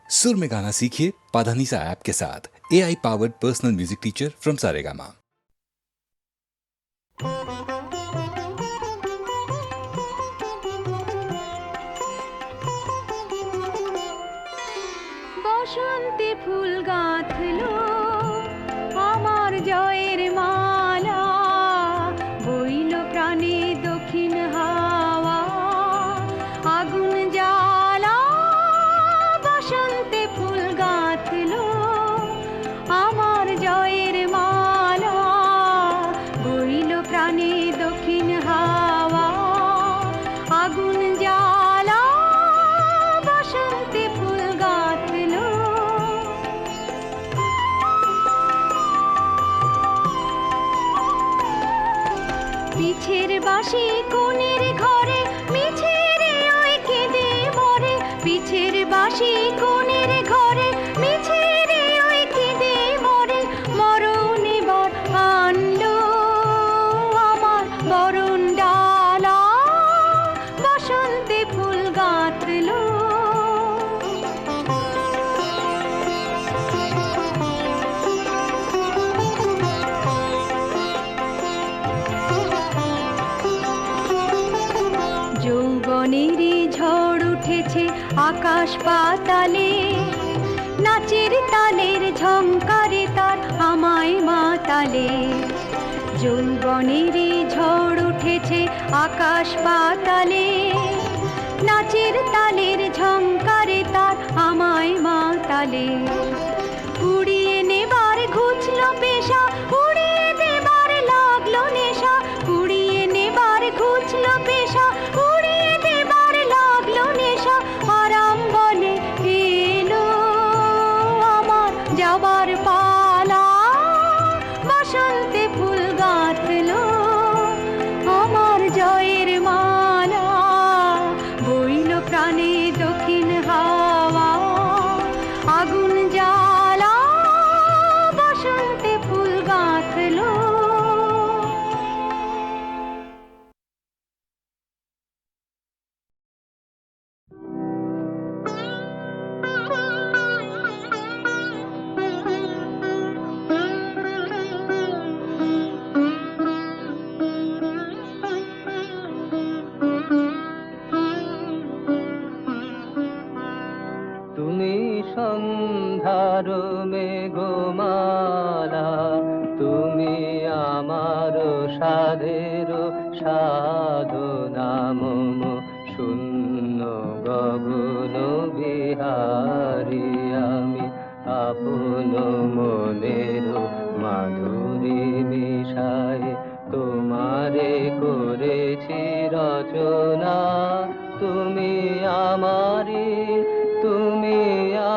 सुर में गाना सीखिए पाधानीसा ऐप के साथ। AI powered personal music teacher from Saregama. বসন্তে ফুল গাঁথলো আমার জয়ের মালা, বইল প্রাণে দক্ষিণ হাওয়া আগুন জ্বালা। বসন্তে ফুল গাঁথলো আমার জয়ের মালা, বইল প্রাণে দক্ষিণ হাওয়া আগুন জ্বালা। বসন্তে ফুল গাঁথলো পিছের বাঁশি কোণের ঘরে মিছে রে ওই কেঁদে মরে। পিছের বাঁশি কোণের ঘরে মিছে রে ওই কেঁদে মরে। মরণ এবার আনলো আমার বরণ ডালা, বসন্তে ফুল গাঁথলো। যৌবনেরই ঝড় উঠেছে আকাশ পাতালে, নাচের তালের ঝংকারে তার আমায় মাতালে। যৌবনেরই ঝড় উঠেছে আকাশ পাতালে, নাচের তালের ঝংকারে তার আমায় মাতালে। উড়িয়ে নেবার ঘুচলো পেশা, উড়িয়ে দেবার লাগলো নেশা। উড়িয়ে নেবার ঘুচলো পেশা, উড়িয়ে দেবার লাগলো নেশা। আরাম বলে এলো আমার যাবার পালা, বসন্তে ফুল গাঁথলো আমার জয়ের মালা, বইল প্রাণে দক্ষিণ হাওয়া আগুন জ্বালা। বসন্তে ফুল গাঁথলো। তুমি সন্ধ্যার মেঘমালা, তুমি আমার সাধের সাধনা। মম শূন্য গগন বিহারী আমি, আপন মনের মাধুরী মিশায় তোমারে করেছি রচনা। তুমি আমারি, তুমি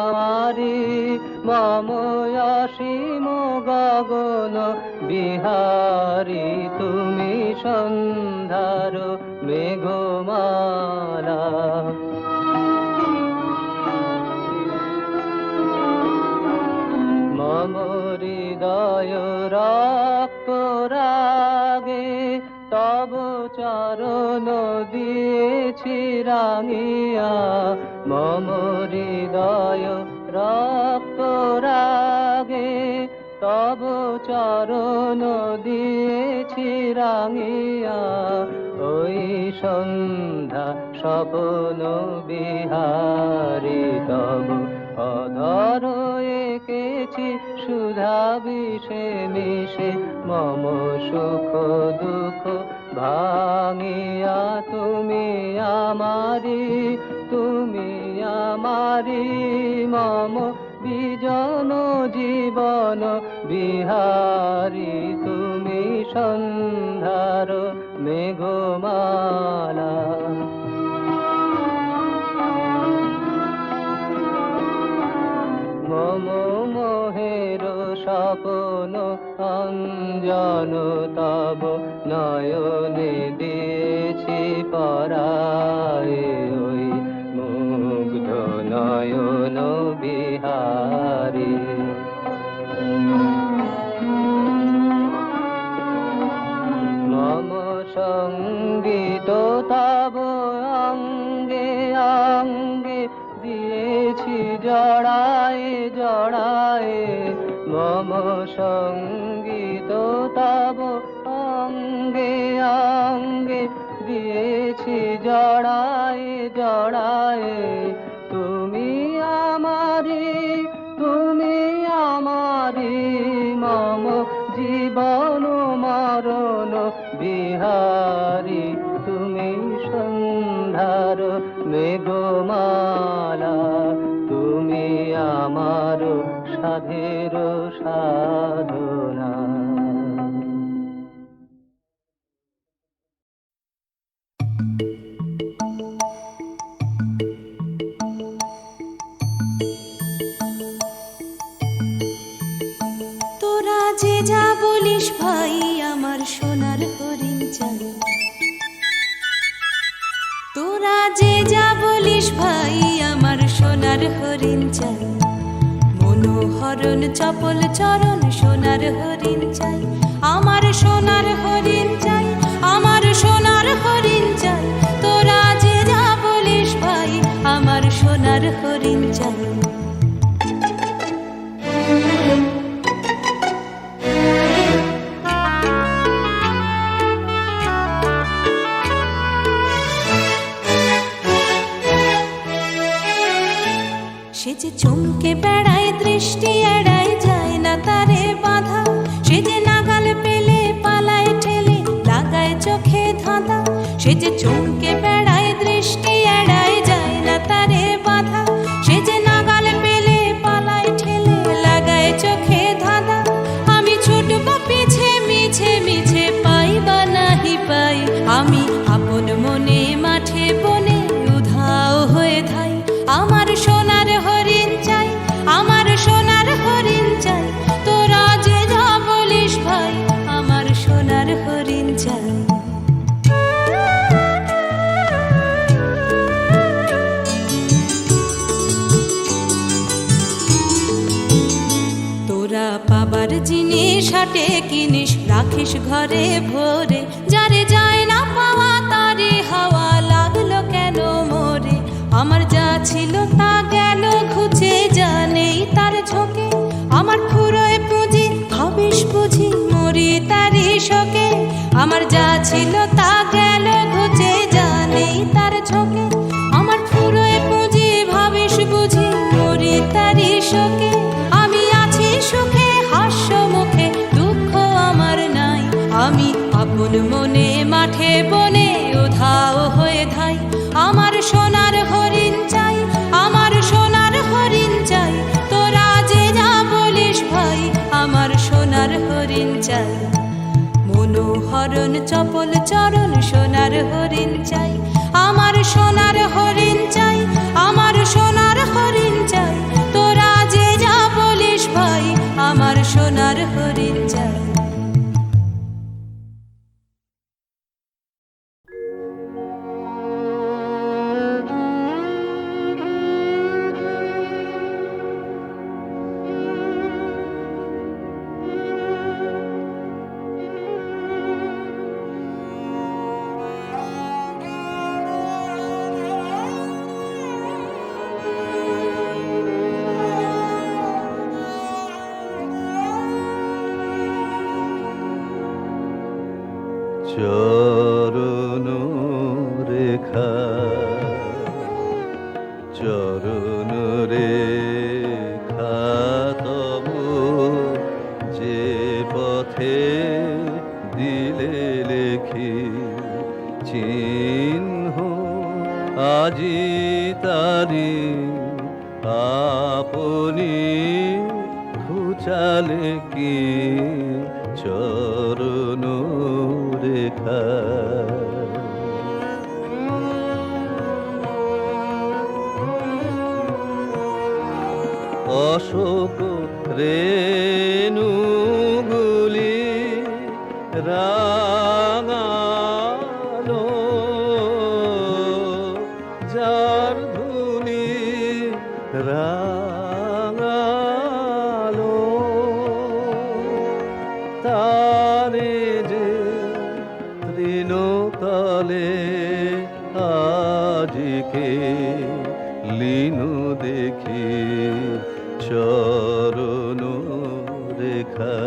আমারি মম অসীম গগন বিহারী। তুমি সন্ধ্যার মেঘমালা। মম হৃদয় রক্ত রাগে তব চরণ দিয়েছি রাঙিয়া। মম হৃদয় রক্ত রাগে তব চরণ দিয়েছি রাঙিয়া। ওই সন্ধ্যা স্বপ্ন বিহারী তব অধর এঁকেছি সুধা বিষে মিশে। মম সুখ দুঃখ ভাঙিয়া তুমি আমারি, তুমি আমারি মম বিজন জীবন বিহারী। তুমি সন্ধ্যার মেঘমালা। মম মোহের স্বপ্ন অঞ্জন তব নয়নে দিয়েছি পরায়। ওই মুগ্ধ নয়ন বিহারী। মম সঙ্গীত তব অঙ্গে অঙ্গে দিয়েছি জড়ায়ে জড়ায়ে মম সঙ্গীত তব অঙ্গে অঙ্গে দিয়েছি জড়ায়ে জড়ায়ে তুমি আমারি মম জীবন মরণ বিহারী তুমি সন্ধ্যার মেঘমালা তুমি আমার সাধের সাধনা। তোরা যে যা বলিস ভাই আমার সোনার হরিণ চাই, তোরা যে যা বলিস ভাই আমার সোনার হরিণ চাই, মনোহরণ চপল চরণ সোনার হরিণ চাই, আমার সোনার হরিণ চাই, আমার সোনার হরিণ চাই, তোরা যে যা বলিস ভাই আমার সোনার হরিণ চাই। সে যে চমকে বেড়ায় দৃষ্টি এড়ায় যায় না তারে বাধা, সে যে নাগাল পেলে পালায় ঠেলে লাগায় চোখে ধাঁধা, সে যে চমকে বেড়ায় দৃষ্টি এড়ায় যায় না তারে বাধা, সে যে নাগাল পেলে পালায় ঠেলে লাগায় চোখে ধাঁধা। আমি ছুটব পিছে মিছে মিছে পাই বা নাহি পাই, আমি আপন মনে মাঠে বনে উধাও হয়ে ধাই, আমার সোনার হরিণ চাই, আমার সোনার হরিণ চাই, তোরা যে যা বলিস ভাই আমার সোনার হরিণ চাই। তোরা পাবার জিনিস হাটে কিনিস রাখিস ঘরে ভরে, যারে যায় না পাওয়া তারে হাওয়া লাগলো কেন মোরে, আমার যা ছিল তা গেল ঘুচে যা নেই তার ঝোঁকে, আমার ফুরোয় পুঁজি ভাবিস বুঝি মরি তারি শোকে, আমার যা ছিল তা গেল ঘুচে যা নেই তার ঝোঁকে, আমার ফুরোয় পুঁজি ভাবিস বুঝি মরি তারি শোকে, আমি আছি সুখে হাস্য মুখে দুঃখ আমার নাই, আমি আপন মনে মাঠে বনে উধাও হয়ে ধাই, আমার সোনার হরিণ চাই, আমার সোনার হরিণ চাই, তোরা যে যা বলিস ভাই আমার সোনার হরিণ চাই, মনোহরণ চপল চরণ সোনার হরিণ চাই, আমার সোনার হরিণ চাই, আমার সোনার হরিণ চাই, তোরা যে যা বলিস ভাই আমার সোনার হরিণ চাই। চরণ রেখা চরণ রেখা তব যে পথে দিলে লেখি চিহ্ন আজি তারি আপনি খুচালে কি চরণ রেখা। অশোক রেণুগুলি রাঙালো যার ধুলি রাঙালো তারে যে তৃণতলে আজিকে লীন দেখি চরণ রেখা।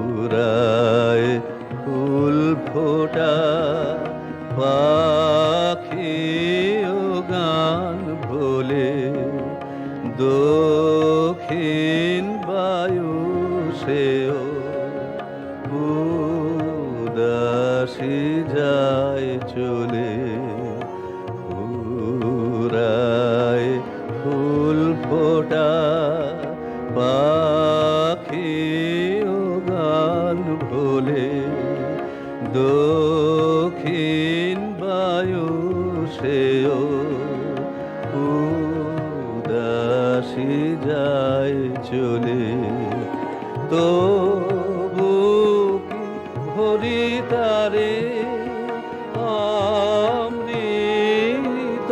ফুরায় ফুল ফোটা পাখি ও গান ভোলে, দক্ষিণ বায়ু সেও উদাসী যায় চলে। ফুরায় ফুল ফোটা পাখি ও গান ভোলে, দক্ষিণ বায়ু সেও উদাসী যায় চলে। তবু কি ভরি তারে অমৃত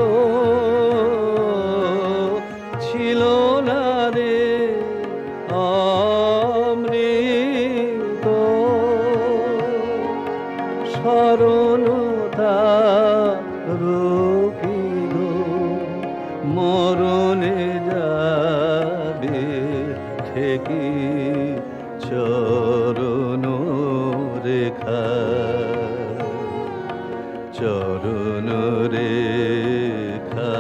ছিল না রে অমৃত, শরণতা রোগীর মরণে যাবে ঠেকি চরণ রেখা। চরণ রেখা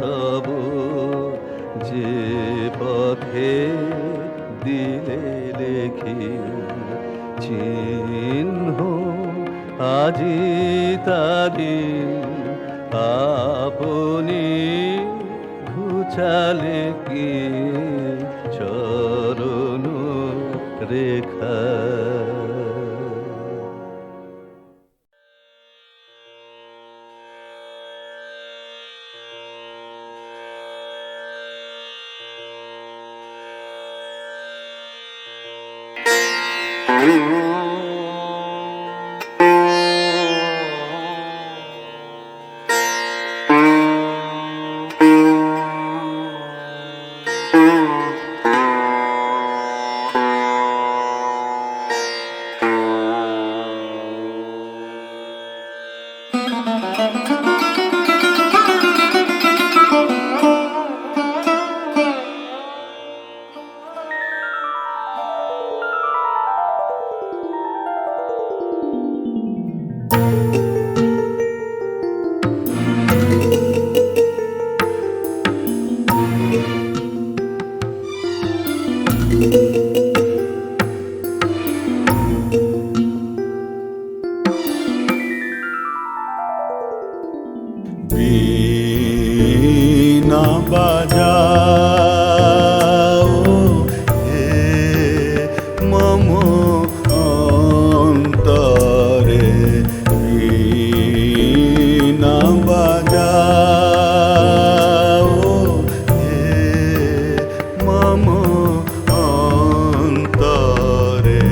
তব যে পথে দিলে লেখি, চিহ্ন আজি তারি আপনি ঘুচালে কি চরণ রেখা। বীণা বাজাও হে মম অন্তরে, বীণা বাজাও হে মম অন্তরে।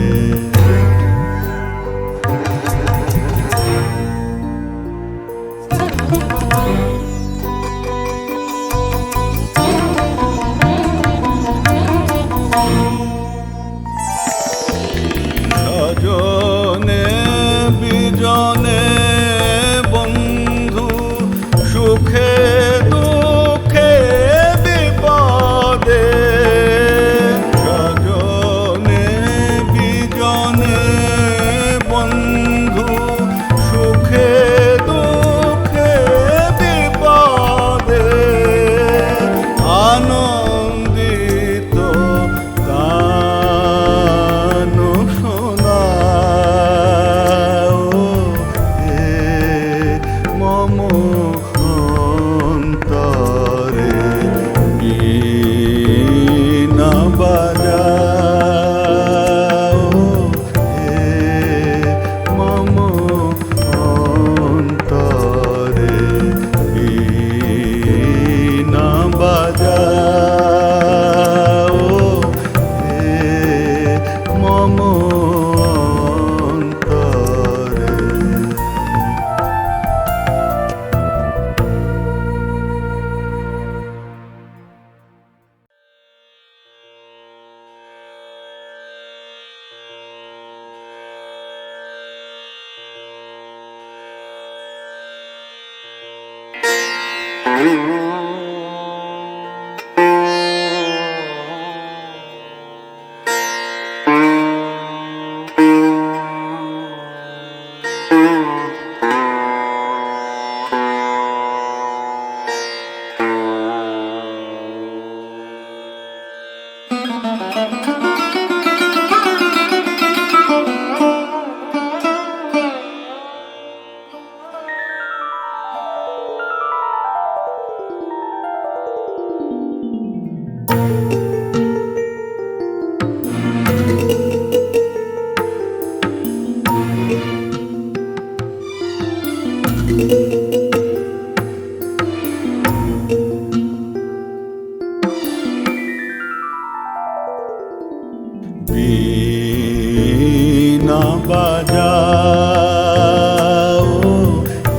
বীণা বাজাও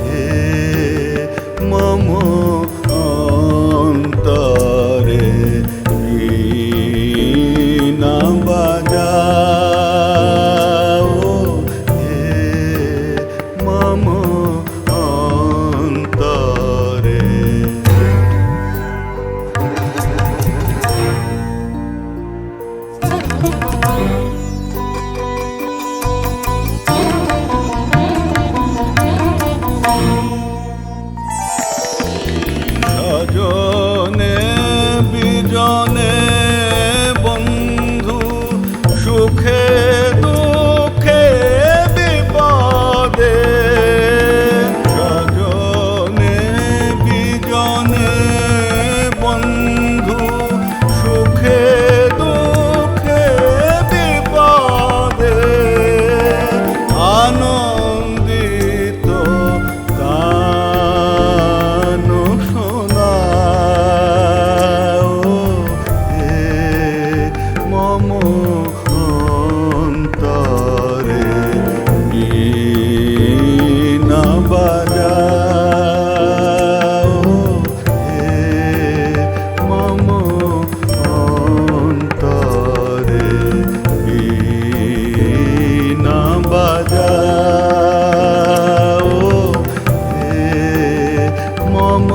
হে মম অন্তরে, বীণা বাজাও হে মম অন্তরে। সজনে বিজনে বন্ধু, সুখে দুঃখে বিপদে। সজনে বিজনে বন্ধু, সুখে দুঃখে বিপদে। আনন্দিত গান শোনাও হে মম অন্তরে, বীণা বাজাও হে মম অন্তরে, বীণা বাজাও হে মম